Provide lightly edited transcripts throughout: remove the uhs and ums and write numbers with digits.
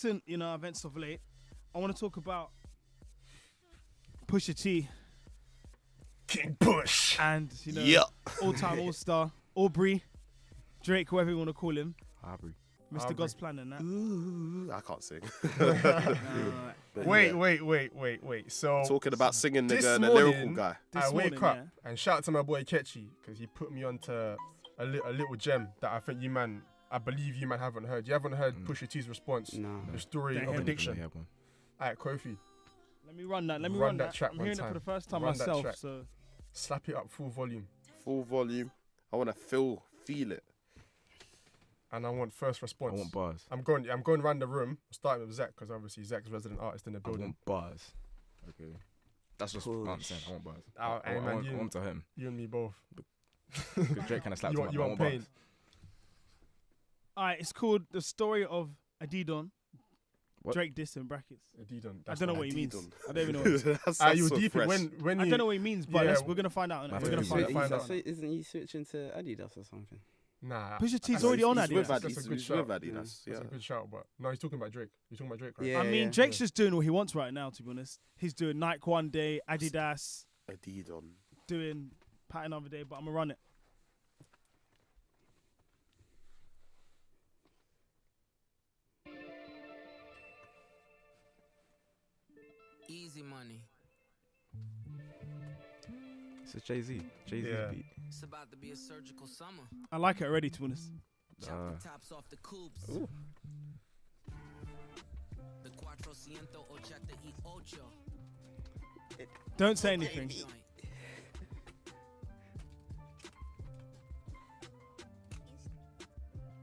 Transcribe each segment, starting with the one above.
Events of late. I want to talk about Pusha T King Push. and all-time all-star Aubrey, Drake, whoever you want to call him, Aubrey. Mr. Aubrey. God's plan and that. Ooh, I can't sing. But Wait. So talking about singing this nigga and a lyrical morning, guy. This I wake morning, up and shout out to my boy Ketchy because he put me onto a little gem that I think I believe you man haven't heard. You haven't heard Pusha T's response. No. The story Damn. of Yeah, addiction. yeah, one. Alright, Kofi, Let me run that. Run that track I'm one hearing it time. for the first time Run that myself. track. So slap it up full volume, Full volume. I want to feel it. and I want first response. I want bars. I'm going around the room, starting with Zach because obviously Zach's resident artist in the I building. want bars. Okay. That's just what I'm saying. I want bars. Oh, hey, man, I want to him. You and me both. Because Drake kind of slapped You him. want I want pain? bars. alright, it's called The Story of Adidon. What? Drake diss in brackets. Adidon. I don't know what he means. Adidon. I don't even know what he means. That's You so deep fresh. it when I you. don't know what he means, but Yeah, we're gonna find out. Might We're gonna be find easy. out. Find out. Isn't he switching to Adidas or something? Nah. Pusha T's That's- already on He's with Adidas. That's a Adidas. good He's shout. with Adidas. That's a good shout, but no, he's talking about Drake. You're talking about Drake, right? Yeah. I mean, Drake's just doing what he wants right now. To be honest, he's doing Nike one day, Adidas, Adidon. doing Pat another day. But I'm gonna run it. Easy money. This is Jay-Z. Jay-Z's Yeah. beat. It's about to be a surgical summer. I like it already. To be honest, Chop the tops off the coupes. The Cuatrocientos Ochenta y Ocho. don't say anything. Joint.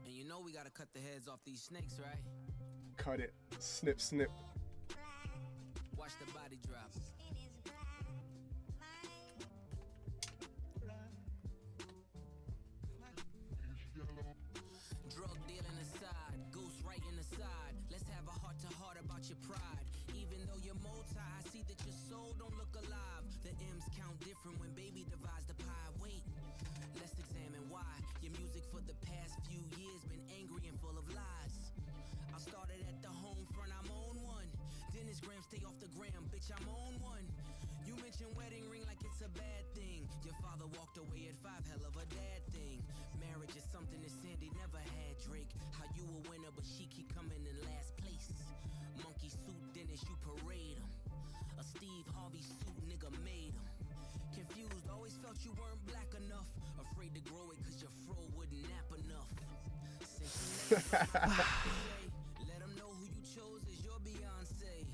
And you know we gotta cut the heads off these snakes, right? Cut it. Snip, snip. Watch the body drop. Drug dealing aside, goose writing aside. Let's have a heart to heart about your pride. Even though you're multi, I see that your soul don't look alive. The M's count different when baby divides the pie. Wait, let's examine why your music for the past few years been angry and full of lies. I started at the home front, I'm on one. Dennis Graham, stay off the gram, bitch, I'm on one. You mentioned wedding ring like it's a bad thing. Your father walked away at 5, hell of a dad thing. Marriage is something that Sandy never had, Drake. How you a winner, but she keep coming in last place. Monkey suit Dennis, you parade him. A Steve Harvey suit, nigga made him. Confused, always felt you weren't black enough. Afraid to grow it cause your fro wouldn't nap enough. Since you let him know who you chose as your Beyonce.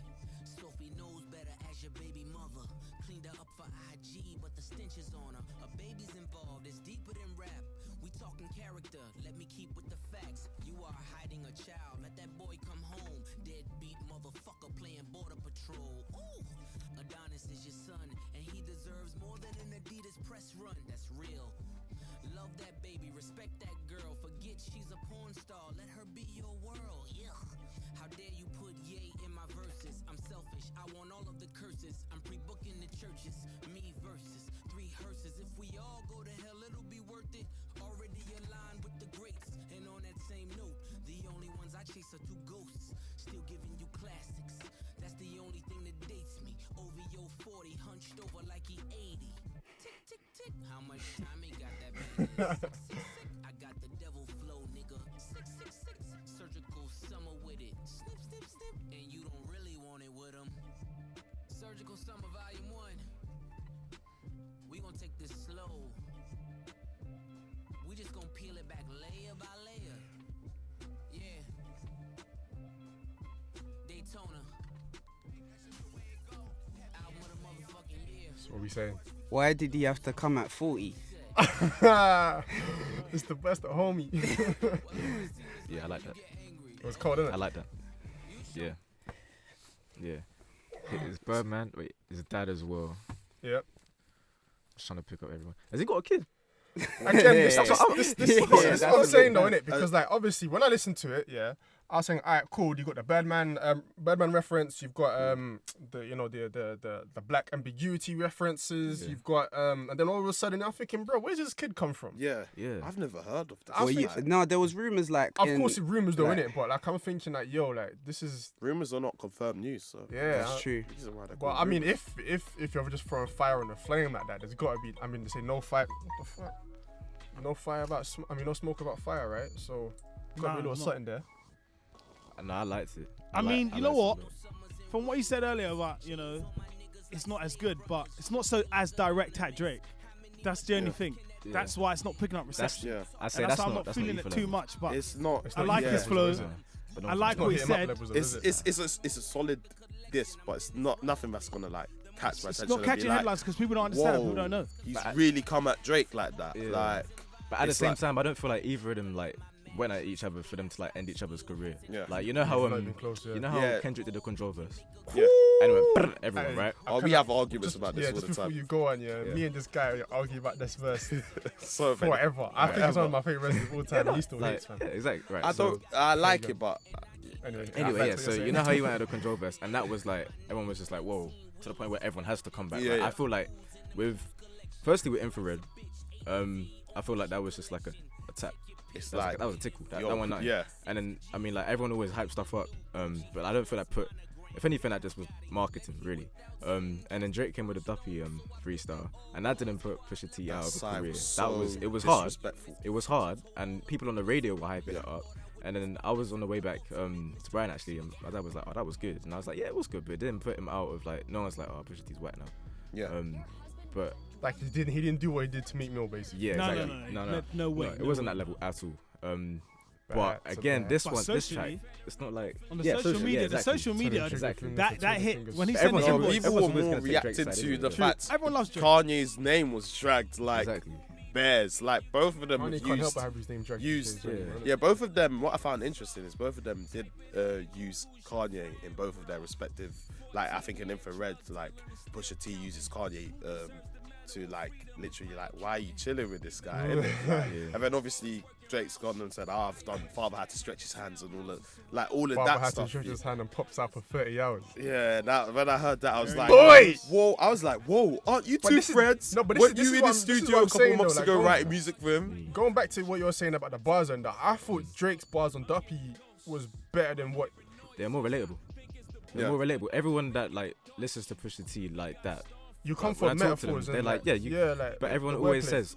Sophie knows better as your baby mother. Cleaned her up for IG, but the stench is on her. A baby's involved, it's deeper than rap. We talking character, let me keep with the facts. You are hiding a child, let that boy come home. Deadbeat motherfucker playing border patrol. Ooh, Adonis is your son, and he deserves more than an Adidas press run. That's real. Love that baby, respect that girl. Forget she's a porn star, let her be your world. Yeah. How dare you put yay in my verses? I'm selfish, I want all of the curses. I'm pre-booking the churches, me versus 3 hearses. If we all go to hell, it'll be worth it. Already aligned with the greats. And on that same note, the only ones I chase are 2 ghosts. Still giving you classics. That's the only thing that dates me. OVO 40, hunched over like he 80. Tick, tick, tick. How much time he got that man? I got the devil flow, nigga. 666. Surgical summer with it. Snip, snip, snip. And you don't really want it with him. Surgical summer volume 1. We gon' take this slow. We just gon' peel it back layer by layer. Yeah. Daytona. Album of the motherfucking year. That's what we saying. Why did he have to come at 40? It's the best at homie. Yeah, I like that. It was cold, innit? I like that. Yeah. Yeah. His Birdman, wait, his dad as well. Yep. Just trying to pick up everyone. Has he got a kid? Again, this is what I'm saying though, that's innit? Because like obviously when I listen to it, yeah, I was saying, all right, cool. You got the Birdman reference. You've got the black ambiguity references. Yeah. You've got and then all of a sudden I'm thinking, bro, where's this kid come from? Yeah. Yeah. I've never heard of this. I Well, think- no, there was rumors like. Of course, rumors though, like- innit? But like I'm thinking like, yo, like this is Rumors are not confirmed news, so yeah. That's true. reason why they're Well, called I mean, rumours. if you're just throwing fire on a flame like that, there's got to be. I mean, they say no fire. What the fuck? No fire about. No smoke about fire, right? So got to be a Nah, little not. something there. No, I liked it. I mean, you know what? liked it a lot. From what you said earlier about, it's not as good, but it's not so as direct at Drake. That's the only thing. Yeah. That's why it's not picking up reception. Yeah. I say And that's why I'm not not feeling evil it too level. much, but It's not. It's I not like yeah, his it's flow. not- But I no, like it's not what he hitting up said. levels, though, is it? It's a solid diss, but it's not nothing that's gonna like catch my It's attention. not and be catching like, headlines because people don't understand. whoa, People don't know. He's But I- really come at Drake like that. Yeah. Like, But at the it's same like- time, I don't feel like either of them like went at each other for them to like end each other's career. Yeah. Like you know how Not even close, yeah. you know how Yeah. Kendrick did the control verse. Yeah. Anyway, everyone, Hey, right? I Oh, we kinda- have arguments just, about this yeah, all just the before time. you go on, yeah, Yeah. me and this guy argue about this verse So many. forever. I think it's one of my favorite verses of all time. and he still Like, hates, man. yeah, exactly. Right. I so, don't. I like you it, but Anyway, Anyway, back yeah. to So what you're you know how saying. he went at the control verse, and that was like everyone was just like, whoa, to the point where everyone has to come back. Yeah, Like, yeah. I feel like firstly with infrared, I feel like that was just like a tap. it's That was, like that was a tickle. That yo, one night. yeah. And then I mean, like everyone always hype stuff up, but I don't feel like if anything, that just was marketing really. And then Drake came with a Duppy freestyle, and that didn't put Pusha T out of a side career. was That so was it was hard. disrespectful. It was hard, and people on the radio were hyping it up. And then I was on the way back to Brian actually, and my dad was like, "Oh, that was good," and I was like, "Yeah, it was good," but it didn't put him out of like no one's like, "Oh, Pusha T's wet now." Yeah. But Like he didn't do what he did to Meek Mill, basically. yeah, No, exactly. no way. it wasn't that level at all. But Right, again, so this But one, this socially, track, it's not like on the yeah, social media, yeah, the exactly. social media, Exactly. that hit when he But said everyone's the always- invoice. People were everyone's always more gonna take Drake's reacting side to anyway, the yeah. fact Everyone loves Drake. Kanye's name was dragged like Exactly. bears. Like both of them Kanye have can't help used. but have his name dragged. used- these days, yeah. innit? Yeah, both of them. What I found interesting is both of them did use Kanye in both of their respective. Like I think in Infrared, like Pusha T uses Kanye to like literally like, why are you chilling with this guy? innit? Like, Yeah. And then obviously Drake's gone and said, I've done. Father had to stretch his hands and all of Father that had stuff. to stretch his hand and pops out for 30 hours. Yeah, when I heard that, I was like, Boy! whoa! I was like, whoa! Aren't you But two this is- friends? no, but this Weren't is- this you is in what the I'm- this is studio what a I'm couple saying, months though, ago like, writing music for him? Going back to what you were saying about the bars and that, I thought Drake's bars on Duppy was better than what. They're more relatable. They're Yeah. more relatable. Everyone that like listens to Pusha T like that, You come Like, for when I talk to them, metaphors they're and like, like, but everyone the always wordplay. says,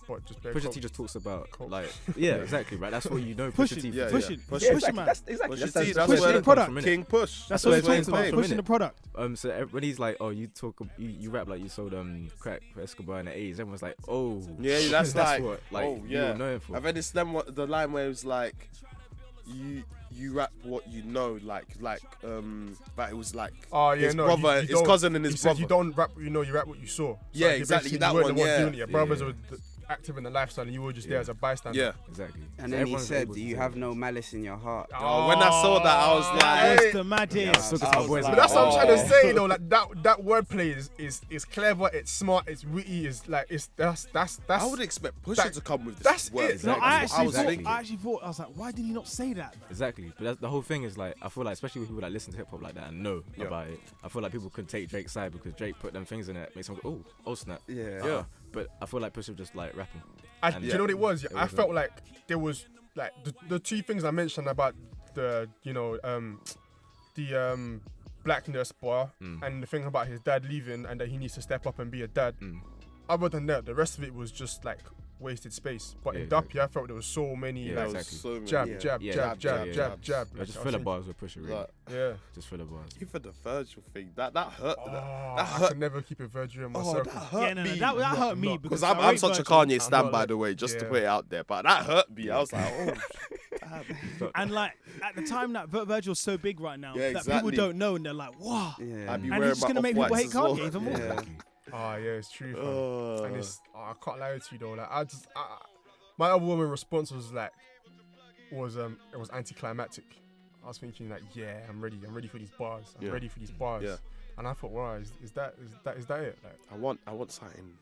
What, just Pusha T just talks about Coke. like, yeah, exactly, right. That's what you know. Pusha T. yeah, for. pushing, Push pushing, it. pushing, man. exactly. Pusha That's T, that's pushing where the it product. comes from, innit? King Push. That's what where he it talks about. came. Pushing the product. So when he's like, oh, you talk, you rap like you sold crack for Escobar in the 80s. Everyone's like, oh, Yeah, that's like, what like oh you yeah. were known for. And then it's then what the line where it was like, you rap what you know, like but it was like Oh yeah, his no, brother, you his don't- cousin and he his said brother. you don't rap, you know, you rap what you saw. So Yeah, like, you exactly, basically that weren't the one, yeah. doing it. Your brothers Yeah. were active in the lifestyle, and you were just there Yeah. as a bystander. Yeah. Exactly. And So then he everyone's said, able to "You say have that. no malice in your heart." Oh, when I saw that, I was like, What's the maddest? I was talking to my boys But But that's what I'm trying to Oh. say though. Like that wordplay is clever. It's smart. It's witty. It's like that's. I would expect Pusha that- to come with this that's word. it. No, Exactly. I I actually was thought. thinking. I actually thought. I was like, why did he not say that? Exactly, but that's, the whole thing is like I feel like especially with people that listen to hip hop like that and know Yeah. about it. I feel like people could take Drake's side because Drake put them things in it, makes them go, oh snap. Yeah. Uh-uh. But I feel like Pusha just like rapping. Do you know what it was? It I was felt like there was like the two things I mentioned about the blackness bar and the thing about his dad leaving and that he needs to step up and be a dad. Other than that, the rest of it was just like wasted space. But Yeah, in Duppy, I felt there was so many Yeah, like exactly. So many- jab, Yeah. jab, Yeah, jab, jab, yeah, jab, jab. Yeah, Like, just I was filler thinking, bars with Pusha, really. Like, Yeah. Just filler bars. even the Virgil thing, that hurt. Oh, that I hurt. could never keep a Virgil in my Oh, that circle. hurt Yeah, no, me. that hurt me not- because Because I I'm rate such a Virgil. Kanye stan, not by like- the way, just to yeah. put it out there. But that hurt me. I was like, oh, And like at the time that Virgil's so big right now Yeah, that exactly. people don't know and they're like, wow. Yeah. I'd be And wearing he's just my gonna make people off-whites hate as well. Kanye even more. Yeah. Oh yeah, it's true. Fam. Oh. And it's I can't lie to you though. Like my overwhelming response was like it was anticlimactic. I was thinking like, yeah, I'm ready for these bars. I'm Yeah. ready for these bars. Yeah. And I thought, wow, is that it? Like I want something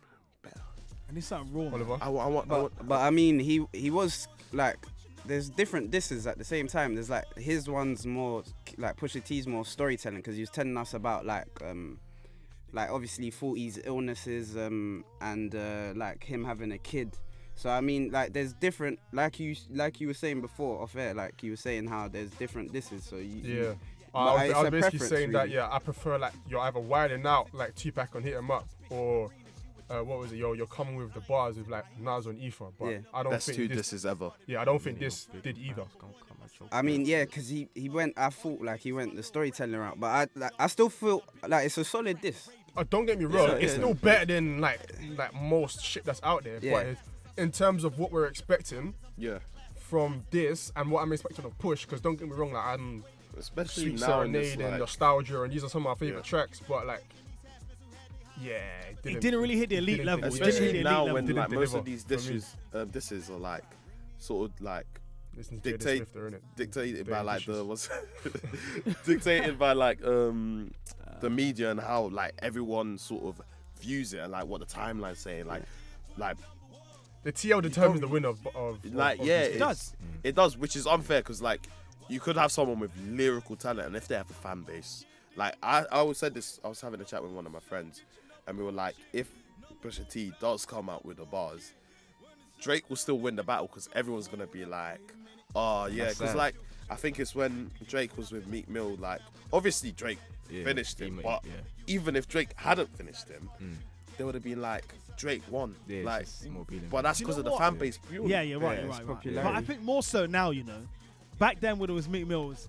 better. And it's something wrong. Oliver. I want. But I mean, he was like there's different disses at the same time. There's like his one's more like Pusha T's more storytelling because he was telling us about like obviously 40s illnesses and like him having a kid. So I mean, like there's different, like you were saying before off air, like you were saying how there's different disses. So you I was basically preference, saying that really. I prefer like you're either wilding out like Tupac on Hit 'Em Up or what was it? You're coming with the bars with like Nas on Ether. But Yeah. I don't Best think two this. disses ever. Yeah, I don't think this did either. I mean, yeah, because he went. I thought like he went the storytelling route, but I still feel like it's a solid diss. Don't get me wrong, Yeah, it's yeah. still better than like most shit that's out there. Yeah. But in terms of what we're expecting Yeah. from this and what I'm expecting of Push, because don't get me wrong, like I'm Especially Sweet now in this, Serenade and like, Nostalgia, and these are some of my favorite Yeah. tracks. But like, yeah, It didn't really hit the elite didn't- level. it It didn't hit especially the elite now level. when Didn't like most of deliver these for me. disses are like sort of like Listen to Jada dictate- Smith, though, innit? dictated They by ain't like dishes. the what's dictated by like the media and how like everyone sort of views it and like what the timeline's saying like The TL determines the don't- winner of like of yeah this It race. does. it does, which is unfair because like you could have someone with lyrical talent and if they have a fan base, like I always said this, I was having a chat with one of my friends and we were like, if Pusha T does come out with the bars, Drake will still win the battle because everyone's gonna be like, oh yeah, That's because sad. like I think it's when Drake was with Meek Mill, like obviously Drake finished him, but even if Drake hadn't finished him, they would have been like Drake won, Yeah, it's like, just more appealing. but that's Do you because know of the what? fan base. Purely. Yeah, you're right. Yeah, You're it's right. Right. popularity. But I think more so now, you know. Back then when it was Meek Mills,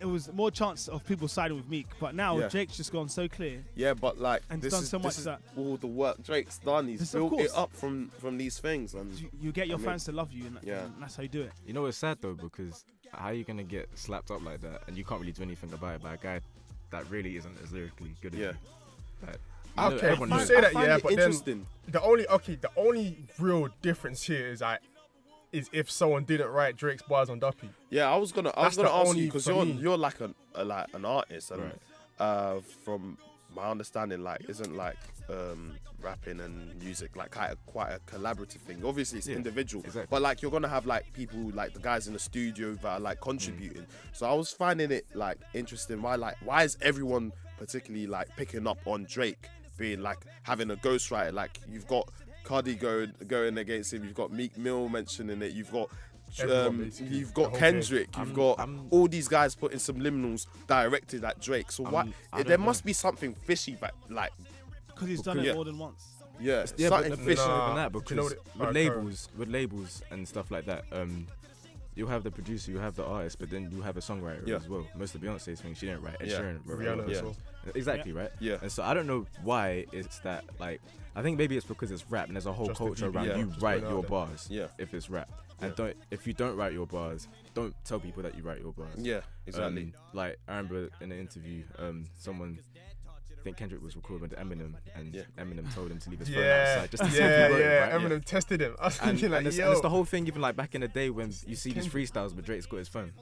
it was more chance of people siding with Meek. But now Yeah. Drake's just gone so clear. Yeah, but like And this done is, so this much is that- all the work Drake's done. He's This, of built it course. up from these things, and You get your I mean, fans to love you, and, yeah. and that's how you do it. You know it's sad though because how are you gonna get slapped up like that and you can't really do anything about it by a guy that really isn't as lyrically good as Yeah. you? Like, you know, Okay, everyone you knows say that. that, find yeah, it but then interesting. the only real difference here is if someone didn't write Drake's bars on Duppy. Yeah, I was gonna That's ask the you only because for me. you're like an artist, and Right. from my understanding, like isn't like rapping and music like quite a collaborative thing. Obviously, it's Yeah, individual, exactly. but like you're gonna have like people like the guys in the studio that are like contributing. So I was finding it like interesting. Why is everyone particularly like picking up on Drake being like having a ghostwriter? Like you've got Cardi going against him. You've got Meek Mill mentioning it. You've got Everyone, basically, you've the got whole Kendrick. thing. You've got I'm- all these guys putting subliminals directed at Drake. So why? I There don't must be something fishy, but like Because he's done it Yeah. more than once. yeah, Yeah, something but fishy. not Nah, even that do because you know what with labels and stuff like that, you have the producer, you have the artist, but then you have a songwriter Yeah. as well. Most of Beyonce's things she didn't write. Ed Yeah. Sheeran wrote Rihanna it. as Yeah. well. Exactly, right? Yeah. And so I don't know why it's that like I think maybe it's because it's rap and there's a whole Just the culture VB, around yeah. you Just write put it your out there. bars Yeah. if it's rap. And if you don't write your bars, don't tell people that you write your bars. Yeah, exactly. Like I remember in an interview, someone I think Kendrick was recording with Eminem and Yeah. Eminem told him to leave his phone Yeah, outside just to see if yeah, he wrote it, yeah. right? Eminem tested him. I was And, thinking like, and it's yo, the whole thing, even like back in the day when you see these freestyles where Drake's got his phone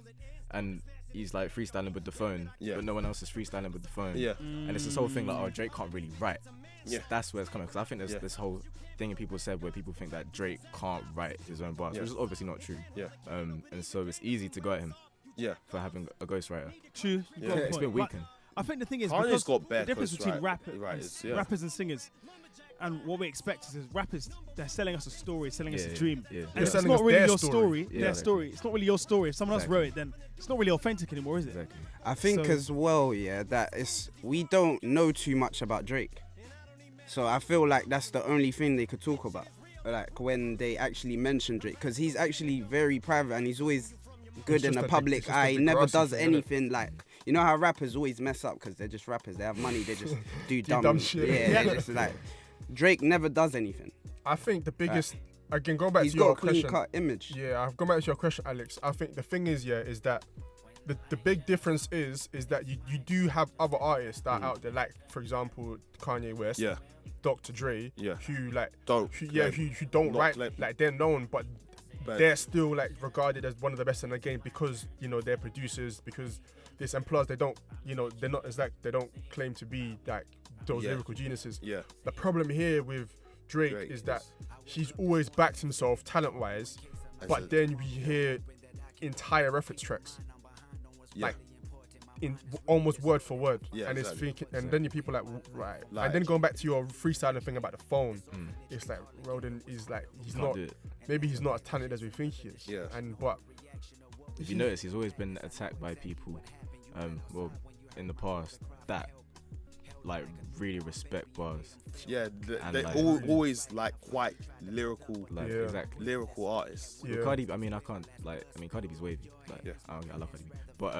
and he's like freestyling with the phone, Yeah. but no one else is freestyling with the phone. Yeah. And it's this whole thing like, oh, Drake can't really write. So Yeah. that's where it's coming. Because I think there's Yeah. this whole thing people said where people think that Drake can't write his own bars, Yeah. which is obviously not true. Yeah. And so it's easy to go at him Yeah. for having a ghostwriter. True. you've Yeah. got a It's point. been But weakened. I think the thing is Kanye's because got bare the difference between writers, yeah. rappers and singers, and what we expect is rappers they're selling us a story, selling us a Yeah, dream, yeah. and They're it's selling not us really their your story. story, Yeah, their exactly. story. It's not really your story. If someone else Exactly. wrote it, then it's not really authentic anymore, is it? Exactly. I think So- as well, yeah, that we don't know too much about Drake. So I feel like that's the only thing they could talk about. Like when they actually mention Drake, because he's actually very private and he's always good in just the a big- public it's just a eye. He big never grassy does thing, innit? anything like, you know how rappers always mess up because they're just rappers. They have money. They just do dumb, dumb shit. Yeah, they're just like Drake never does anything. I think the biggest, again, going back He's to got your a clean question. cut image. Yeah, I've gone back to your question, Alex. I think the thing is, is that the big difference is that you do have other artists that are out there, like for example Kanye West, Yeah. Dr. Dre, Yeah. who like Don't who claim. don't Not write claim. like they're known, but But- they're still like regarded as one of the best in the game because they're producers, because this, and plus they don't they're not, it's like they don't claim to be like those Yeah. lyrical geniuses. Yeah. The problem here with Drake is that he's always backed himself talent-wise, but then we hear entire reference tracks, Yeah. like in almost word for word, Yeah, and it's exactly. thinking, and then you people like right, Like- and then going back to your freestyling thing about the phone, it's like Roden is like he's Can't not, do it. maybe he's not as talented as we think he is, Yeah. and but If you notice, he's always been attacked by people, well, in the past that like really respect bars, Yeah, And, they like, always like quite lyrical, like Yeah. exactly. lyrical artists. yeah, With Cardi B, I mean, I can't like. I mean, Cardi B's wavy. Like, Yeah. I love Cardi B, but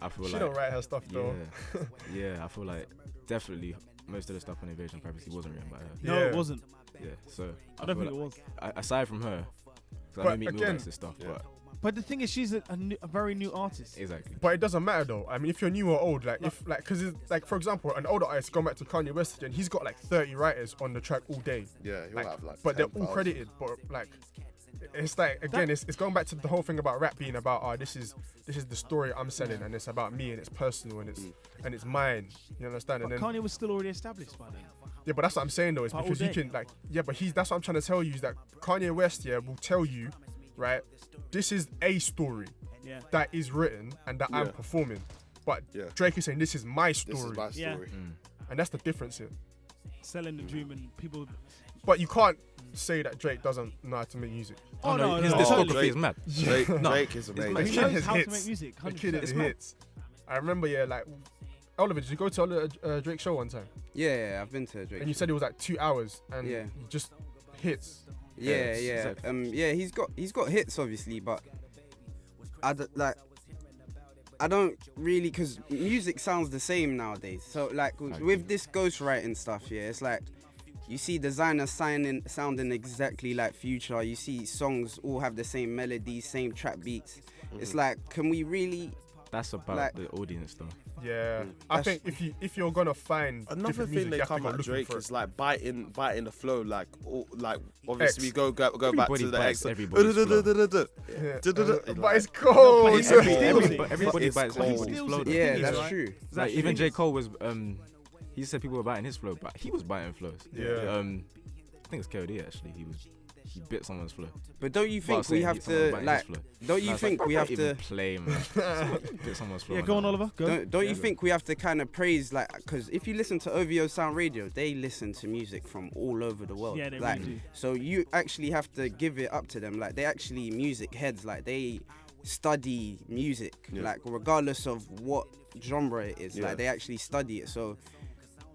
I feel she like don't write her stuff though. yeah, I feel like definitely most of the stuff on Invasion of Privacy wasn't written by her. No, Yeah. it wasn't. Yeah, so I don't feel think it like, was. aside from her, because I But know Meek Mill again- writes this stuff, Yeah. but But the thing is, she's a very new artist. exactly. But it doesn't matter though. I mean, if you're new or old, like if like, cause it's, like for example, an older artist going back to Kanye West again, he's got like 30 writers on the track all day. Yeah, he'll Like, have like. but they're all 10,000. credited. But like, it's like again, it's going back to the whole thing about rap being about this is the story I'm selling, and it's about me, and it's personal, and it's mine. You understand? But And then Kanye was still already established by then. yeah, but that's what I'm saying though. Is But all because you day. can like but that's what I'm trying to tell you is that Kanye West will tell you, right? This is a story Yeah. that is written and that I'm Yeah. performing. But Yeah. Drake is saying this is my This story, is my Yeah. story. and that's the difference here. Selling the dream and people. But you can't say that Drake doesn't know how to make music. Oh, no, his no, discography totally. is mad. Drake, No. Drake is It's amazing. mad. He kid knows has how to hits. make music. The 100%. kid It's is mad. hits. I remember, like Oliver, did you go to a Drake show one time? Yeah, I've been to a Drake. And you said it was like 2 hours, and Yeah. you just hits. Yeah, Yeah, yeah, exactly. yeah. He's got hits obviously, but I don't really, because music sounds the same nowadays. So like with this ghostwriting stuff, yeah, it's like you see designers sounding exactly like Future. You see songs all have the same melodies, same trap beats. It's like, can we really? That's about Like- the audience though. Yeah, I That's- think if you're gonna find Another different thing music, they you have to come go at looking Drake for is it. like biting the flow, like obviously X. we go back Everybody to the bites X. everybody's flow. Yeah. Like- But it's cold. But Everybody It's bites cold. everybody's flow. though. Yeah, is, that's right? true. Like even J. Cole was he said people were biting his flow, but he was biting flows. Yeah. I think it's KOD actually. He bit someone's flow. But don't you Well, think saying we have he- someone to biting his like? flow. Don't And I you was think like, we "Bro, have don't to? even play, man? Someone bit someone's flow. Yeah, on go that, on, man. Oliver. Go. Don't you think we have to kind of praise like? Because if you listen to OVO Sound Radio, they listen to music from all over the world. Yeah, they like, really do. So you actually have to give it up to them. Like they actually music heads. Like they study music. Yeah. Like regardless of what genre it is. Yeah. Like they actually study it. So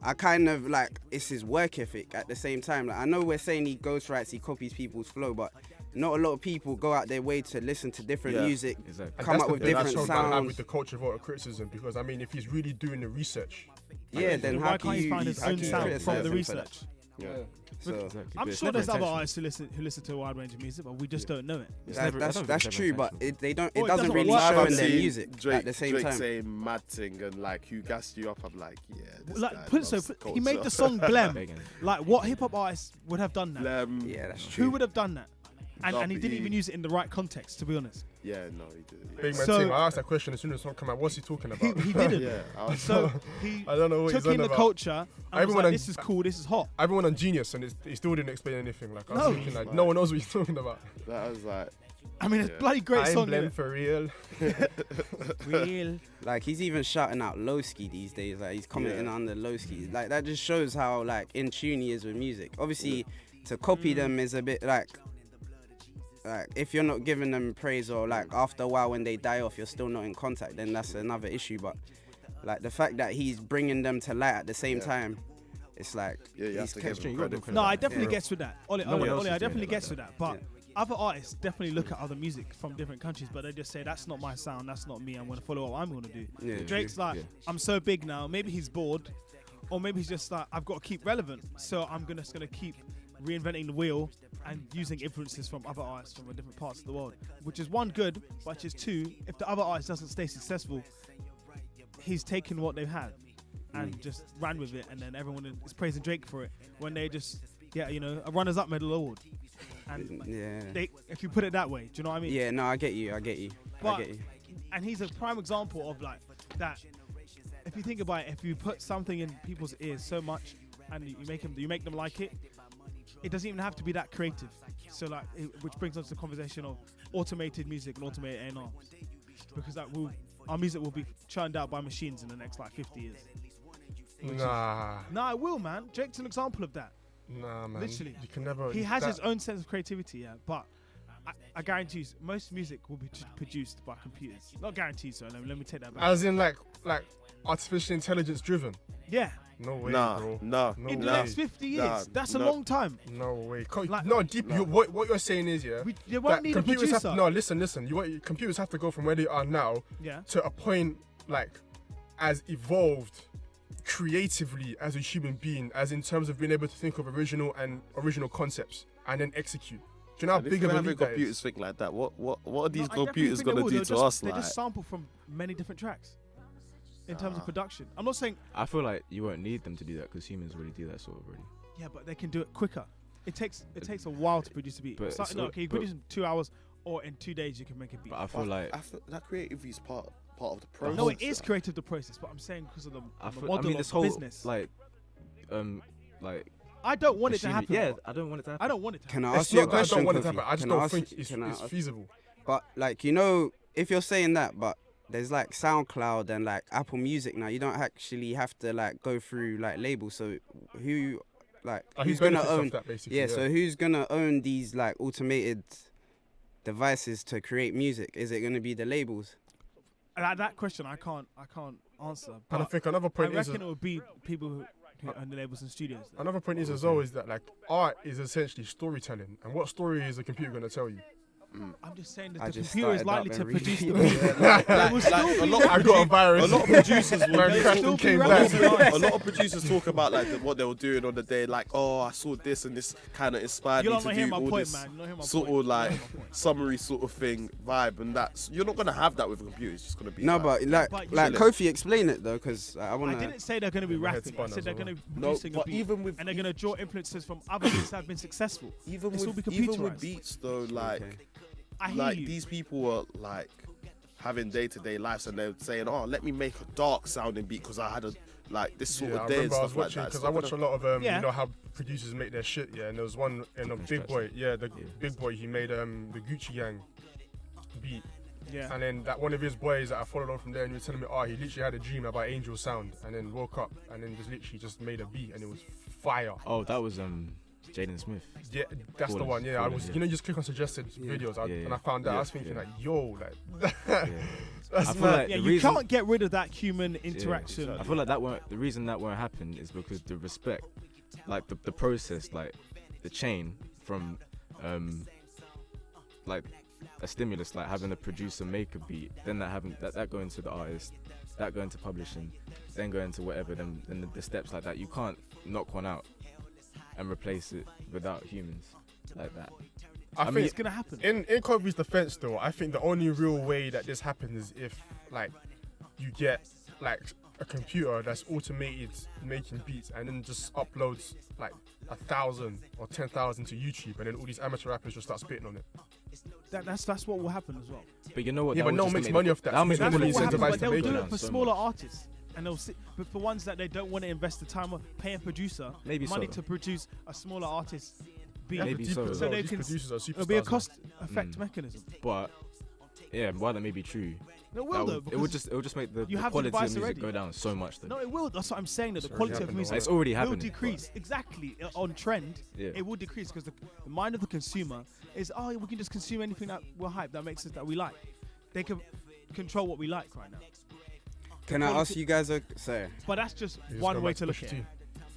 I kind of like it's his work ethic at the same time. Like I know we're saying he ghostwrites, he copies people's flow, but not a lot of people go out their way to listen to different Yeah. music, Exactly. And come that's up the with thing I different showed that I have sounds. with the culture voter criticism, because I mean, if he's really doing the research, Yeah, then Why how can't can he you find his how own can you sound criticize from the him for that? research? Yeah. So Exactly. I'm But it's sure never there's other intentional. artists who listen to a wide range of music, but we just don't know it. It's never- I that's don't think that's it's true, ever but intentional. it Well, doesn't doesn't really work. show I've in their seen music Drake, at the same Drake time. saying mad thing and like who gassed you up. I'm like, yeah. This Like, guy put it loves so culture. he made the song Blem. Begging. Like, what hip hop artist would have done that? Yeah, that's true. Who would have done that? And he didn't He- even use it in the right context, to be honest. Yeah, no, he did. Big Man So- Ting, I asked that question as soon as the song came out. What's he talking about? He didn't. Yeah, I was- So he I don't know what took he's on in the about. culture and was Everyone like, on- this is cool, this is hot. I even went on Genius and he still didn't explain anything. Like I was No. thinking, like no one knows what he's talking about. that was like, I mean, it's Yeah. a bloody great I'm song. Blem innit? for real. Real. Like he's even shouting out Lowski these days. Like he's commenting Yeah. on the Lowski. Like that just shows how like in tune he is with music. Obviously, to copy them is a bit like if you're not giving them praise or like after a while when they die off, you're still not in contact. Then that's another issue. But like the fact that he's bringing them to light at the same Yeah. time, it's like yeah, you have he's to kept- give him you gotta credit. give him No, I Yeah. definitely Yeah. gets with that. Oli, No one else I is doing definitely it gets like with that. But other artists definitely look at other music from different countries, but they just say, that's not my sound, that's not me, I'm going to follow what I'm going to do. Yeah, Drake's like, Yeah. I'm so big now, maybe he's bored, or maybe he's just like, I've got to keep relevant, so I'm just going to keep reinventing the wheel and using influences from other artists from different parts of the world, which is one, good, but which is two, if the other artist doesn't stay successful, he's taken what they've had and just ran with it, and then everyone is praising Drake for it when they just get, a runners-up medal award. And yeah. if you put it that way, do you know what I mean? Yeah, no, I get you. I get you. But- I get you. And he's a prime example of like that. If you think about it, if you put something in people's ears so much and you make them like it, it doesn't even have to be that creative. So like, which brings us to the conversation of automated music and automated A&R, because our music will be churned out by machines in the next like 50 years. Nah, it will, man. Drake's an example of that. Nah, man. Literally. You can never. He has his own sense of creativity, yeah, but I guarantee you, most music will be produced by computers. Not guaranteed, so let me take that back. As in like artificial intelligence driven. Yeah. No way, Nah, bro. nah. In the way. next 50 years, that's a long time. No way. Like- No, deep. What you're saying is, yeah. They won't need a computers producer. have to, no, listen. Computers have to go from where they are now Yeah. to a point like as evolved creatively as a human being, as in terms of being able to think of original concepts and then execute. Do you know how And if big you're of a having leap that computers is? think like that, what are these No, I definitely computers think they gonna will. do They'll to just- us? They Like, just sample from many different tracks in terms of production. I'm not saying, I feel like you won't need them to do that because humans already do that sort of already. yeah, but they can do it quicker. It takes a while to produce a beat. But It's like, it's no, all- okay, you but- produce in 2 hours, or in 2 days you can make a beat. But I feel like that creativity is part of the process. No, it is creative, the process, but I'm saying because of the I model mean of this the whole business. like I don't want it to machinery- happen. Yeah, I don't want it to happen. I don't want it to Can happen. I ask you a Not that I question? don't want it to Kofi? happen. I just Can don't ask think you- it's can I ask- feasible. But like, if you're saying that, but there's like SoundCloud and like Apple Music now, you don't actually have to like go through like labels. So who's He gonna benefits off own? that, basically, Yeah, so who's gonna own these like automated devices to create music? Is it gonna be the labels? That question I can't answer. And I But think another I point is reckon it would be people who own the labels and studios. another point is as well is that like art is essentially storytelling, and what story is a computer gonna tell you? I'm just saying that I the just computer is started likely up to and produce the repeated beat. it. There will still be I got a virus. A lot of producers will Man, There'll crashed still and be came rappers back. and artists. a lot of producers talk about like what they were doing on the day, like, oh, I saw this and this kind of inspired You're me not to hearing do my all point, this man. You're not hearing my sort point. of like You're not hearing my point. summary sort of thing vibe, and that's you're not gonna have that with a computer. It's just gonna be No, like, but you like chilling. Kofi, explain it though, because I I wanna. didn't say they're going to be My head rapping. I spun said as they're well. going to be No, producing a but beat, even with and they're going to draw influences from other beats that have been successful. even This will with be even with computerized. beats though, like Okay. I hear like you. these people are like having day-to-day lives, and they're saying, oh, let me make a dark sounding beat because I had a like this sort Yeah, I of day and remember I was stuff like watching that. because It's I not watch a gonna- lot of Yeah. you know how producers make their shit, yeah. And there was one in a Big Boy, Big Boy. He made the Gucci Gang beat, Yeah. and then that one of his boys that I followed on from there, and he was telling me, oh, he literally had a dream about Angel Sound, and then woke up and then just literally just made a beat, and it was fire. Oh, that was Jaden Smith. Yeah, that's the Fallen, one. Yeah, I Fallen, was. yeah. You know, you just click on suggested videos, and I found that. I Yeah, was thinking yeah. like, yo, like Yeah. that's I feel mad. like Yeah, the you reason- can't get rid of that human interaction. I feel like the reason that won't happen is because the respect, like the process, like the chain from like a stimulus, like having a producer make a beat, then that going to the artist, that going to publishing, then going to whatever, then the steps like that. You can't knock one out and replace it without humans like that. I mean, think It's going to happen. in Kobe's defense, though, I think the only real way that this happens is if like you get like a computer that's automated making beats and then just uploads like 1,000 or 10,000 to YouTube, and then all these amateur rappers just start spitting on it. That's what will happen as well. But you know what? Yeah, that but would no one just makes make money it- off that. That'll make So That's People what will happen, incentivized but to they'll make do it. it for So smaller much. artists. And they'll sit, but for ones that they don't want to invest the time of pay a producer Maybe money so. to produce a smaller artist beat. Yeah, Maybe deep so. as So well. they These can- producers are superstars. It'll be a man. cost effect mechanism. But yeah, while that may be true, No, it that will though. it would because just make the you have the quality of device music already. go down so much. Though. No, it will. That's what I'm saying. That the It's quality already of happened music already. It's already will happening. decrease. Exactly. On trend, Yeah. it will decrease because the mind of the consumer is, oh, we can just consume anything that we're hyped that makes us that we like. They can control what we like right now. Can I ask you guys sorry. But that's just You just one go way back to look Pusha at T. it.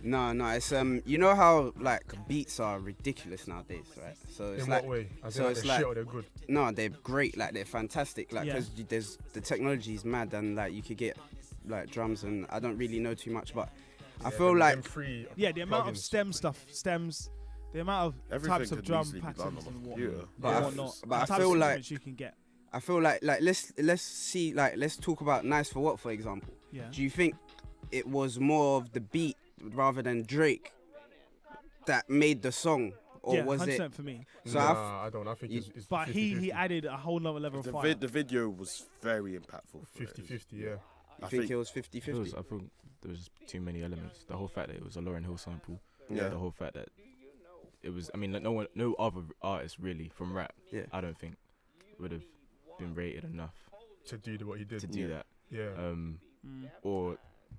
No, it's you know how like beats are ridiculous nowadays, right? So it's In like what way? I so think it's they're like- shit or they're good. no, they're great, like they're fantastic, like Yeah. because there's the technology is mad and like you could get like drums and I don't really know too much, but I Yeah, feel them like free Yeah, the amount of plugins. stems, the amount of Everything types of could drum easily be done patterns on a and computer. But I whatnot. f- but I the types feel of like- instruments you can get. let's talk about Nice for What, for example. Yeah. Do you think it was more of the beat rather than Drake that made the song, or Yeah, was 100% it? for me. So Nah, I don't. I think you- it's But he 50-50. added a whole nother level of fire. The video was very impactful. for it. 50-50, yeah. You I think think- it was I 50-50? thought there was too many elements. The whole fact that it was a Lauryn Hill sample. Yeah. The whole fact that it was. I mean, like, no other artist really from rap. Yeah. I don't think would have been rated enough to do what he did. to do that. Yeah. Or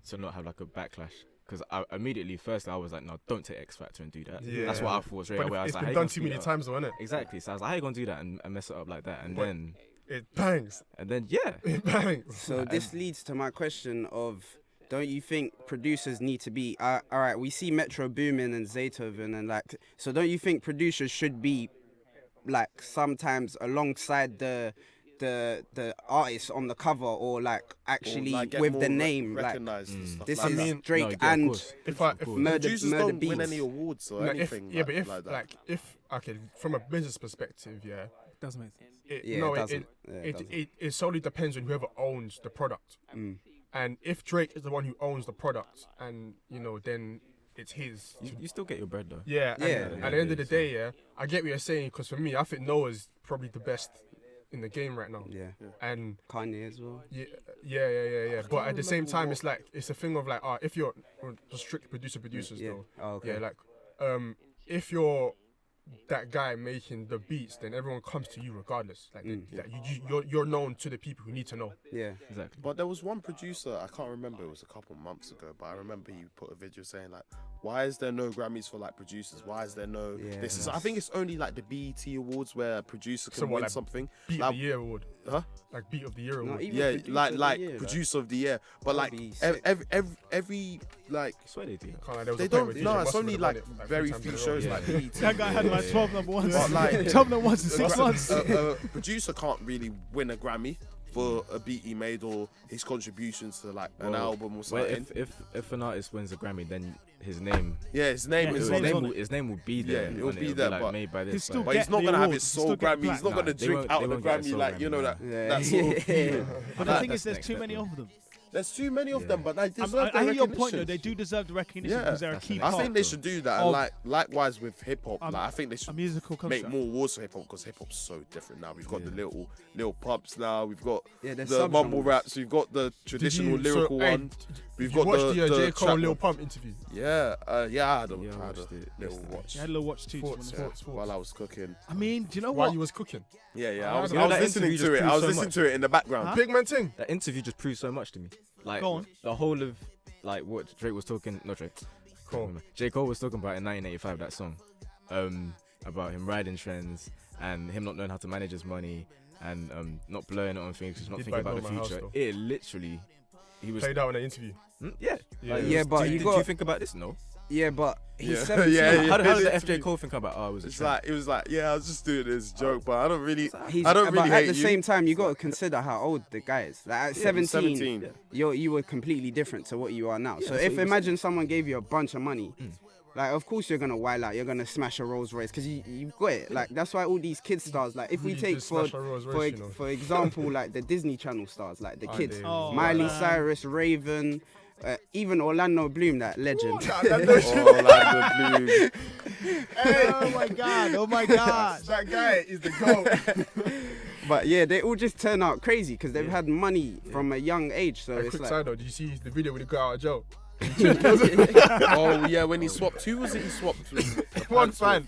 to not have like a backlash. Because I immediately, first I was like, no, don't take X Factor and do that. Yeah. That's what I thought straight But away. I was it's like, been how you done gonna too speed many it up? times, though, innit? Exactly. So I was like, how you gonna do that and mess it up like that? And But- then It bangs. yeah. It bangs. So this leads to my question of, don't you think producers need to be all right? We see Metro Boomin and Zaytoven and like, so don't you think producers should be like sometimes alongside the artist on the cover, or like actually Or, like, get with more the name? Like, recognized and stuff this like is that. mean- Drake No, yeah, of and course. If Murder Producers Murder don't Beats. win any awards or Like, anything but if like that. like if okay, from a business perspective, yeah, Doesn't make sense. Yeah, it doesn't. Yeah, it doesn't. it solely depends on whoever owns the product. And if Drake is the one who owns the product, and then it's his. You still get your bread though. Yeah, and Yeah. at the end of the day, yeah, I get what you're saying, because for me, I think Noah's probably the best in the game right now. Yeah, And Kanye as well. yeah. But at the same time, it's like it's a thing of like, if you're just strict producers Yeah. though. Oh, okay. Yeah, like if you're that guy making the beats, then everyone comes to you regardless. Like that you're known to the people who need to know. Yeah. Exactly. But there was one producer, I can't remember, it was a couple months ago, but I remember he put a video saying like, why is there no Grammys for like producers? Why is there no this is I think it's only like the BET awards where a producer can So what, win like, something. Beat Like, of the Year award. Huh? Like Beat of the Year award. even Yeah, producer like of the like year, producer of the year. But That'd like be sick. every like I swear they do. Can't lie, there was they a point where don't DJ no, it's Mustard only would've won like it, like, very 3 times few in a row. shows Yeah. like BET. That guy had like 12 number ones. But, like, 12 number ones in 6 But months. a producer can't really win a Grammy for a beat he made or his contributions to like an Well, album or Well, something. if an artist wins a Grammy, then his name Yeah, his name Yeah, is his on name's it. on his name will be there. Yeah, it will on be It'll there, like but made by he's this. still by- But he's get not the gonna have awards, his still soul get Grammy. He's not Nah, gonna they drink won't- out they of the won't get a Grammy soul like Grammy. that. Yeah. That sort of feeling. But the thing is, there's too many of them. There's too many of them, but they deserve I the hear your point though. recognition. They do deserve the recognition Yeah. because they're a That's key an I part think they should do that, and of like likewise with hip hop. Um, Like I think they a should musical make construct. more awards for hip hop because hip hop's so different now. We've got the little pubs now. We've got Yeah, there's the mumble subgenres. raps. We've got the traditional lyrical one. We've you got watched the J. Cole trap Lil one. Pump interview. Yeah, I had a, Yeah, I I had a watched it little yesterday. watch. You had a little watch too. to be Sports, honest. sports, sports. While I was cooking. I mean, do you know While what? you was cooking. Yeah, I I was don't know, that listening interview to just it. I was proves so listening much. to it in the background. Huh? Big man thing. That interview just proves so much to me. Like Go on. the whole of like what Drake was talking. Not Drake. Cool. J. Cole was talking about in 1985. That song, about him riding trends and him not knowing how to manage his money and not blowing it on things, just not Did thinking buy about the Know My House, future. though. It literally, he was. Played out in the interview. Yeah. Yeah. Like, it Yeah, was- but did, you did got- you think about this? No. Yeah, but he's Yeah. 17. Yeah, yeah. How did His the interview- FJ Cole think about? Oh, it was a It's trend. like it was like, yeah, I was just doing this joke, but I don't really, He's, I don't really but hate at the you. same time, you got to consider how old the guy is. Like at Yeah, 17, 17. you were completely different to what you are now. Yeah, so so if he was- imagine someone gave you a bunch of money, like of course you're gonna wild out. You're gonna smash a Rolls Royce because you've got it. Like that's why all these kid stars. Like if we Really take just for smash a Rolls for Royce, you know. for example, like the Disney Channel stars, like the Ah, kids, they- Oh, Miley man. Cyrus, Raven. Even Orlando Bloom, that legend. Orlando Bloom. Oh my god! Oh my god! That guy is the GOAT. But yeah, they all just turn out crazy because they've had money from a young age. So A it's quick like, side note, did you see the video when he got out of jail? Oh yeah, when he swapped, who was it? He swapped with? One fan.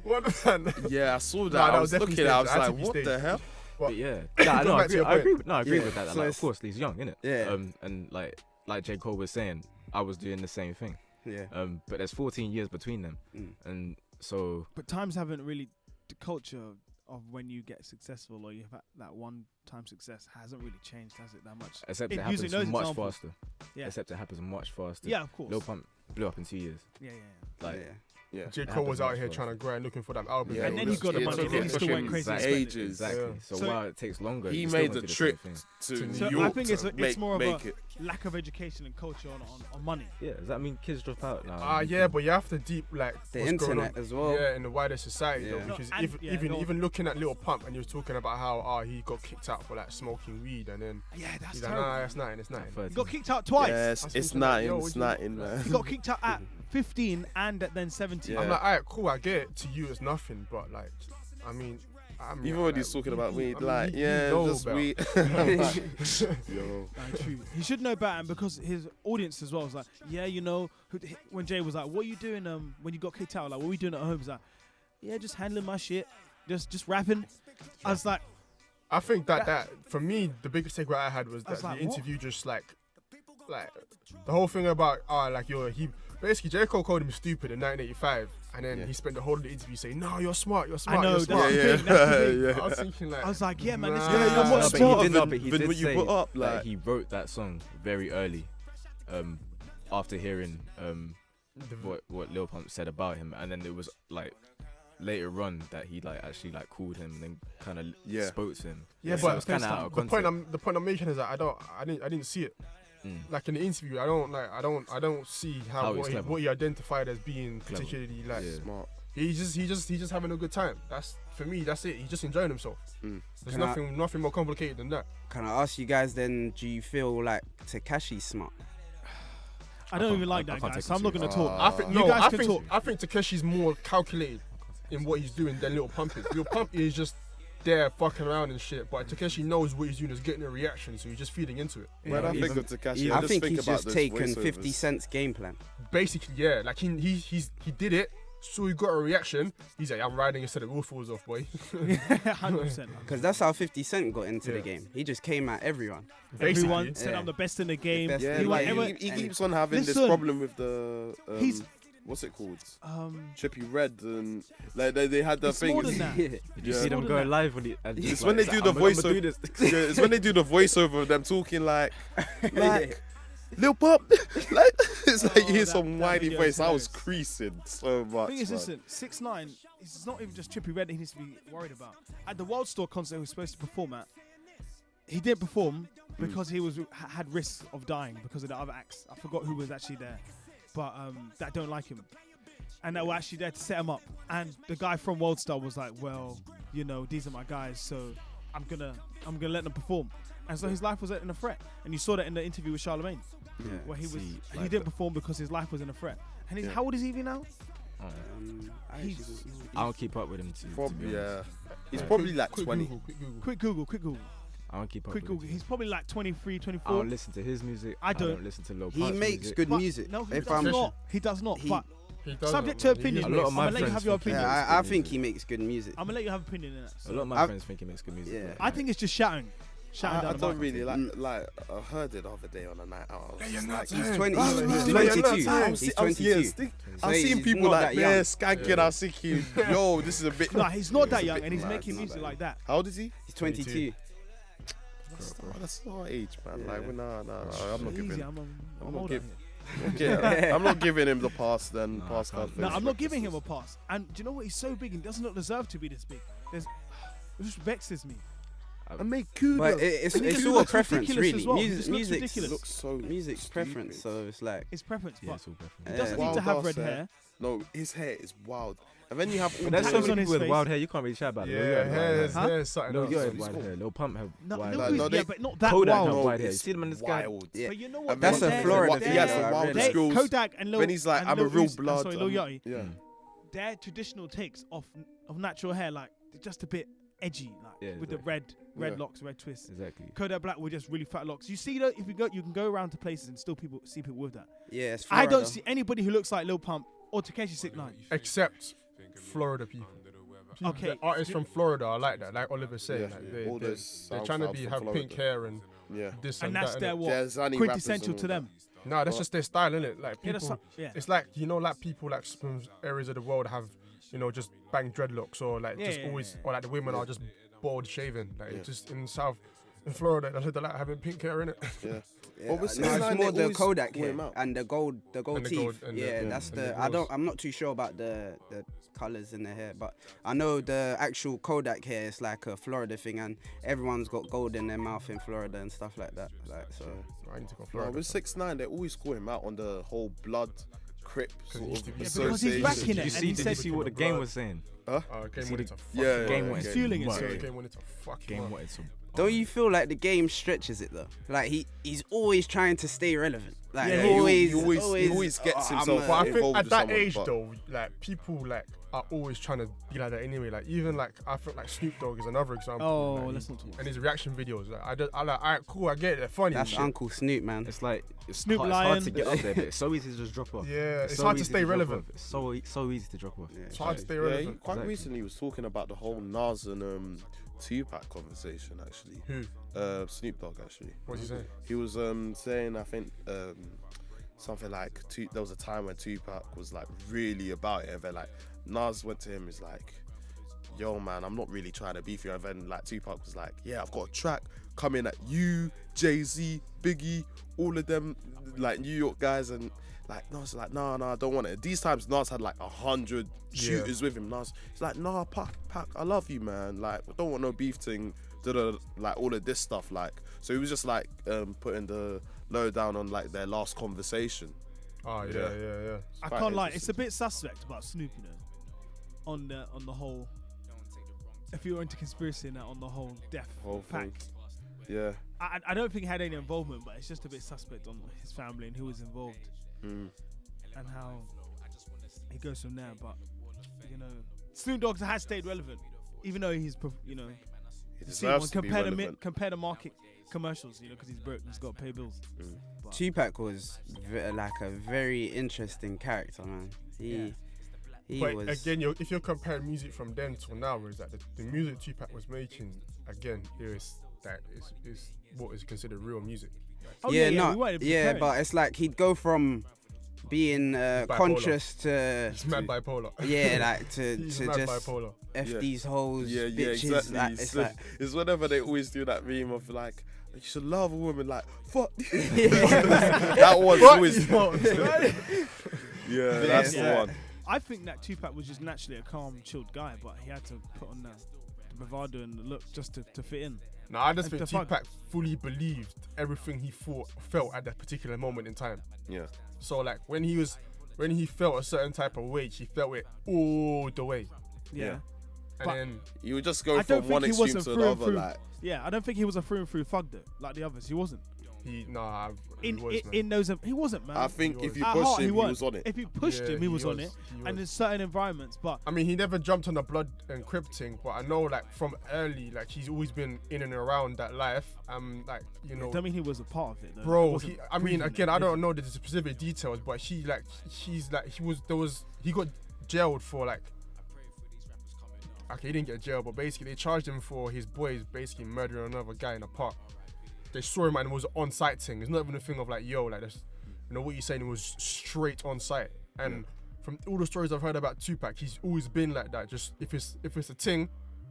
One fan. Yeah, I saw that. Nah, that I was was definitely looking at it. I staged. was It had like, to be what the staged. hell? But yeah, Going nah, no, back to your I agree. point. No, I agree Yeah, with that. so Like, of it's- course, he's young, innit? Yeah. And like J. Cole was saying, I was doing the same thing. yeah. But there's 14 years between them, Mm. and so But times haven't really, the culture of when you get successful or you have that one-time success hasn't really changed, has it, that much? except It- it happens using those much examples. faster. Yeah. Except it happens much faster. Yeah, of course. Lil Pump blew up in 2 years. Yeah. Like, yeah. Yeah. J. It Cole was happens out much here faster. trying to grind, looking for them albums. Yeah, And then he got the it money, took then him he still went crazy. Exactly. Ages. Exactly. Yeah. So, So- while it takes longer, He you're still made gonna the do trip same thing. to So New I York think to it's more of make a it. lack of education and culture on money. Yeah, does that mean kids drop out now? Yeah, but you have to deep like The what's going internet on, as well. Yeah, in the wider society though, Yeah. because No, and- yeah, go on. even looking at Lil Pump and he was talking about how he got kicked out for like smoking weed and then Yeah, that's he's like, terrible. nah, that's nothing, it's nothing. He got kicked out twice. Yes, That's it's what I'm saying. nothing. Yo, It's what you- nothing, man. He got kicked out at 15 and then 17. Yeah. I'm like, alright, cool, I get it. To you, it's nothing, but like, I mean, Even when he's talking about weed, like, he yeah, know just better. weed. I'm like, yo. True. He should know better, and because his audience as well was like, yeah, you know, when Jay was like, what are you doing when you got kicked out? Like, what were you doing at home? He's like, yeah, just handling my shit, just rapping. I was like, I think that for me, the biggest takeaway I had was I was that like, the what? interview just like the whole thing about he basically J. Cole called him stupid in 1985, and then he spent the whole of the interview saying, no, you're smart, you're smart, I know, you're that's smart. the thing, that's the thing. I was thinking like, I was like, yeah, man, this nah. guy, Yeah, you're much but smarter he did, than, but he than did what you say put up. that Like, he wrote that song very early, after hearing what Lil Pump said about him, and then it was like later on that he like actually like called him and then kind of spoke to him. Yeah, So but it was kind of out of the context. point I'm making is that I didn't see it. Like in the interview, I don't see How he's clever. what he identified as being Clever. particularly like smart. he's just having a good time. That's for me. That's it. He's just enjoying himself. There's Can nothing more complicated than that. Can I ask you guys then? Do you feel like Tekashi's smart? I don't even like I that can't guy, take so I'm him not gonna seriously. talk. I think You guys can talk. I think Takeshi's more calculated in what he's doing than Lil Pump is. Lil Pump is just there fucking around and shit, but Takeshi knows what he's doing is getting a reaction, so he's just feeding into it. When I think of Tekashi, I just think think he's about just those taken voiceovers. 50 Cent's game plan. Basically, yeah, like he did it, so he got a reaction. He's like, I'm riding instead of roof falls off, boy. 100%. Because that's how 50 Cent got into the Yeah. game. He just came at everyone. Everyone Basically. said Yeah. I'm the best in the game. best Yeah, in the like game. he And- keeps on having this Listen. problem with the He's- what's it called? Trippy Trippy Red, and like they had the It's thing. more than that. Did you Yeah. see them More go than that. live when he? and It's he's when they like, do the "I'ma do voiceover. this." Yeah, it's when they do the voiceover of them talking like Lil Pump. Like it's like you hear that- some that whiny video voice. is I was hilarious. creasing so much. The thing is, man. listen, 6ix9ine, it's not even just Trippy Red that he needs to be worried about. At the Wild Store concert he was supposed to perform at, he didn't perform because he had risks of dying because of the other acts. I forgot who was actually there, but that don't like him, and that were actually there to set him up. And the guy from Wild Star was like, well, you know, these are my guys, so I'm gonna let them perform. And so his life was in a threat, and you saw that in the interview with Charlemagne, where he was See, he like didn't perform because his life was in a threat. And he's, how old is he now? I don't keep up with him. To be Probably, honest. yeah. He's probably like Quick 20. Google, quick Google. Quick Google. I don't keep up Quick with Google. him. He's probably like 23, I 24. don't listen to his music. I don't. I don't listen to Lil He Pump's makes music. good But music. No, he If does I'm- not. He does not. He- But He doesn't, subject to man. opinion. A lot of I'm my gonna let you friends have your think he opinion. makes I good think music. he makes good music. I'm gonna let you have opinion in that. A lot of my I've- friends think he makes good music. Yeah. I think it's just shouting. Shouting I down the don't mic. really like. I heard it the other day on a night out. I was just like, He's 20. Oh, He's no, 22. no, no, He's 22. I've he's seen people not like that young. there skanking. I was thinking, yo, this is a bit. No, he's not that it's a young, bit and he's mad. making music like that. How old is he? He's 22. That's our age, man. Like, I'm not Easy, giving. I'm not older. giving- I'm not giving him the pass. Then No, pass I card. can't. for No, his I'm not giving him references. a pass. And do you know what? He's so big and does not deserve to be this big. It just vexes me. I make kudos. But it's And he it's just all a looks preference, ridiculous really. as well. He Music, just looks music's, ridiculous. looks so. music's stupid. preference, so it's like It's preference, Yeah, but it's all preference. he doesn't Yeah. need to have red Wild ass hair. No, his hair is wild. And then you have all But there's tattoos so on many his people with face. wild hair. You can't really chat about it. Yeah, hair Huh? is something Lil else. Yo have wild hair. Lil Pump have No, wild Lil hair. Uzi, no, yeah, they- but not that Kodak wild. have No, white hair. You it's see them in the sky. wild. Yeah. But you know what? That's their a hair- Florida He thing. has though, the I wildest really- skills. Kodak and Lil. When he's like, and I'm a Lil real Uzi- blood. Sorry, Lil Yachty. Yeah. Their traditional takes of natural hair, like they're just a bit edgy, like Yeah, with the exactly. red Yeah. locks, red twists. Exactly. Kodak Black with just really fat locks. You see that if you can go around to places and still see people with that. yeah, it's I don't Florida. see anybody who looks like Lil Pump or Tekashi 6ix9ine. Except Florida people. Okay. The artists from Florida are like that, like Oliver said. Yeah, Like all they're those trying to South from have Florida. pink hair and Yeah. this And and, that's that. their innit? what? They're Zanny Quintessential rappers to and all them. No, that's just their style, isn't it? Like Yeah, that's people, yeah. it's like like people like from areas of the world have, just bang dreadlocks or like Yeah, just yeah, always, yeah. or like the women are just bald shaven. Like Yeah. just in Florida, they like having pink hair in it. Yeah. Yeah, Well, with no, 6ix9ine, it's more they the always Kodak call hair him out. and the gold And the teeth. gold and the- Yeah, yeah, that's and the. the I grills. I'm not too sure about the colors in the hair, but I know the actual Kodak hair is like a Florida thing, and everyone's got gold in their mouth in Florida and stuff like that. Like so. I need to go No, Florida. with 6ix9ine, they always call him out on the whole blood crip sort used of to be- Yeah, because he's association. backing it. Did you and see? he Did you said- see what the game was saying? Game see wanted the- to fuck Yeah, him Game up. wanted He's fueling it, mud. so- Game wanted to fuck him Game up. wanted to. Don't you feel like the game stretches it though? Like he's always trying to stay relevant. Like Yeah, he always, always gets I'm himself But I think involved at with that someone, age but- though, like people like are always trying to be like that anyway. Like even like I feel like Snoop Dogg is another example. Oh, like, let's not talk about and his reaction videos. Like I like, alright, cool, I get it, they're funny. That's and shit. Uncle Snoop, man. It's like it's Snoop hard, Lion. it's hard to get up there, but it's so easy to just drop off. Yeah, it's so hard to easy stay drop relevant. off. It's so easy to drop off. Yeah. It's hard to stay Yeah, relevant. quite Exactly. recently he was talking about the whole Nas and Tupac conversation actually. Who? Snoop Dogg actually. What's he saying? He was saying, I think something like there was a time when Tupac was like really about it, and then like Nas went to him, is like, yo man, I'm not really trying to beef you. And then like Tupac was like, yeah, I've got a track coming at you, Jay-Z, Biggie, all of them like New York guys. And like Nas is like, no, I don't want it. These times Nas had like 100 shooters with him. Nas, he's like, nah, Pac, I love you, man. Like, I don't want no beef thing. Like all of this stuff. Like, so he was just like putting the lowdown on like their last conversation. Oh yeah. I quite can't lie. It's interesting. a bit suspect about Snoop, you know, on the whole. If you're into conspiracy and that, on the whole death Whole pack. thing. Yeah. I don't think he had any involvement, but it's just a bit suspect on his family and who was involved and how he goes from there. But you know, Snoop Dogg has stayed relevant, even though he's He see, deserves to be relevant. compare the market commercials, you know, because he's broke, he's got to pay bills. But Tupac was like a very interesting character, man. He But was. again, if you're comparing music from then till now, is that the music Tupac was making again is what is considered real music. oh, we weren't yeah, comparing. but it's like he'd go from being conscious to He's mad bipolar. yeah, like to He's to mad just bipolar. f Yeah. these hoes, Yeah, bitches. exactly. Like, it's like it's whenever they always do that meme of like, you should love a woman like fuck. That was always. Yeah, that's the one. I think that Tupac was just naturally a calm, chilled guy, but he had to put on the bravado and the look just to fit in. No, I just And think the fuck- Tupac fully believed everything he felt at that particular moment in time. Yeah. So like when he felt a certain type of way, he felt it all the way. Yeah. And But- then You would just go I don't from one think he extreme wasn't to through and another. through. Like, Yeah, I don't think he was a through and through thug though, like the others. He wasn't. he was, man. In those, he wasn't, man. I think He if was. you At push heart, him, he weren't. was on it. If you pushed Yeah, him, he was on it. he And was. in certain environments, but I mean, he never jumped on the blood and crip thing, but I know like from early, like he's always been in and around that life. Like you know, I mean, he was a part of it, though. It bro. wasn't I mean, proven again, it. I don't know the specific details, but he got jailed for like. Okay, he didn't get jailed, but basically they charged him for his boys basically murdering another guy in a park. They saw him and it was an on-site thing. It's not even a thing of like, yo, like this, you know what you're saying was straight on site. And from all the stories I've heard about Tupac, he's always been like that. Just if it's a ting,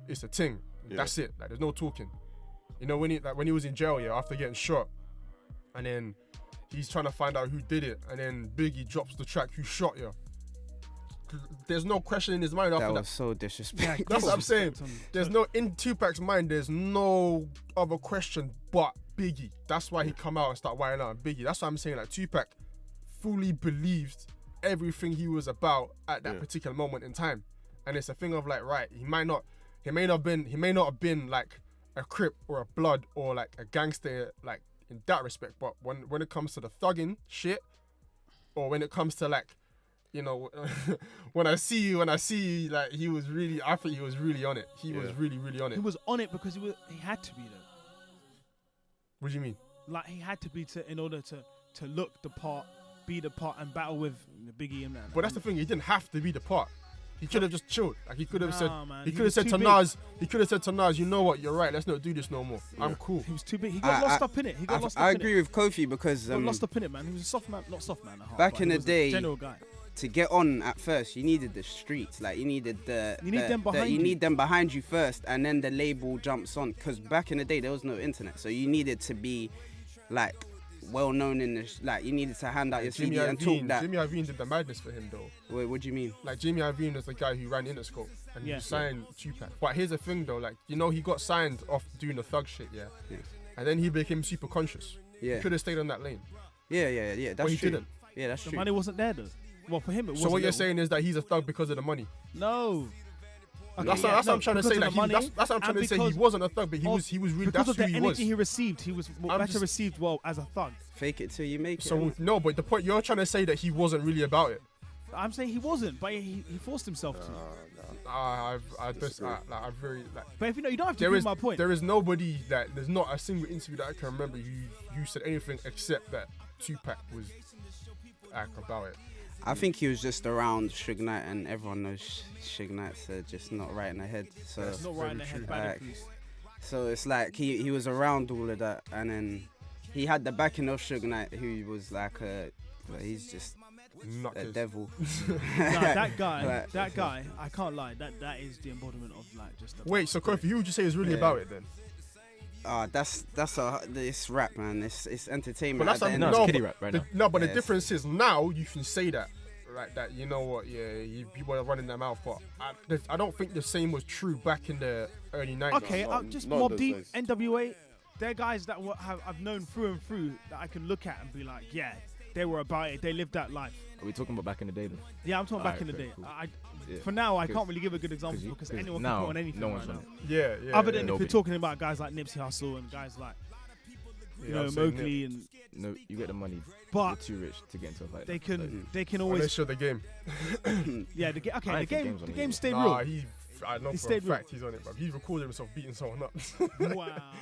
it's a ting. Yeah. That's it. Like there's no talking. You know when he was in jail, yeah, after getting shot, and then he's trying to find out who did it, and then Biggie drops the track, "Who shot you?" There's no question in his mind after that that. was so disrespectful. That's what I'm saying. There's no in Tupac's mind. There's no other question but Biggie. That's why he come out and start wiring out on Biggie. That's what I'm saying. Like Tupac fully believed everything he was about at that particular moment in time, and it's a thing of like, right, he may not have been like a Crip or a Blood or like a gangster like in that respect, but when it comes to the thugging shit, or when it comes to like, you know, when I see you, like I think he was really on it. He was really on it. He was on it because he had to be though. What do you mean? Like he had to be in order to look the part, be the part, and battle with Biggie and that. But that's the thing. He didn't have to be the part. He could have just chilled. Like he could have said. Man, He he could have was said too to big. Nas. He could have said to Nas, you know what? You're right. Let's not do this no more. I'm cool. He was too big. He got lost up in it. He got lost up I in agree it. with Kofi because He got lost up in it, man. He was a soft man, not soft man at heart. Back but in he the was a day, general guy. to get on at first, you needed the streets. Like you needed You need them behind you you. need them behind you first, and then the label jumps on. Because back in the day, there was no internet, so you needed to be like well known in the like you needed to hand out your Jimmy CD and talk Iovine. that. Jimmy Iovine did the madness for him though. Wait, what do you mean? Like Jimmy Iovine was the guy who ran Interscope and Yeah. he signed Tupac. But here's the thing though, like you know he got signed off doing the thug shit, yeah. Yeah. And then he became super conscious. Yeah, He could have stayed on that lane. yeah. That's But he true. didn't. Yeah, that's The true. money wasn't there though. Well, for him it wasn't. So what you're though. saying is that he's a thug because of the money. No. Okay, That's yeah, what no, I'm trying to because say. of Like the money, that's what I'm trying and to say. He because wasn't a thug, but he of- was really. Because That's of who the he energy was. he received, he was I'm better just- received well as a thug. Fake it till you make it. So no, but the point you're trying to say that he wasn't really about it. I'm saying he wasn't, but he forced himself to. I just Disagree. I very like. But if you don't have to There prove is my point. there is nobody that there's not a single interview that I can remember you said anything except that Tupac was like about it. I think he was just around Suge Knight, and everyone knows Suge Knight's just not right in the head. So, That's Not right in the very head, true. bad Like, influence. so it's like he was around all of that, and then he had the backing of Suge Knight, who was like he's just a Nutcase. devil. Nah, that guy, Like- I can't lie. That is the embodiment of like just. Wait, so Kofi, who would you say is really Yeah. about it then? That's it's rap, man. It's entertainment. But that's at the end No, of it's no, kiddie but rap right the, now. no, but the Yes. difference is now you can say that, like that. You know what? Yeah, people are running their mouth, but I don't think the same was true back in the early 90s. Okay, not- just not Mob those Deep, days. NWA. They're guys that I've known through and through that I can look at and be like, yeah, they were about it. They lived that life. Are we talking about back in the day though? Yeah, I'm talking back in the Alright, day. cool. I, Yeah. For now, I 'Cause- can't really give a good example you- because 'cause anyone now, can put on anything no right one's now. on it. Yeah. Other than if Nobody. you're talking about guys like Nipsey Hussle and guys like you know I'm saying Mowgli and No, you get the money. You're but too rich to get into a fight. they can Unless always you're the game. yeah the, I the think game game's on the it game either. stayed Nah, real. I know He for a stayed real. fact he's on it, but he recorded himself beating someone up. Wow.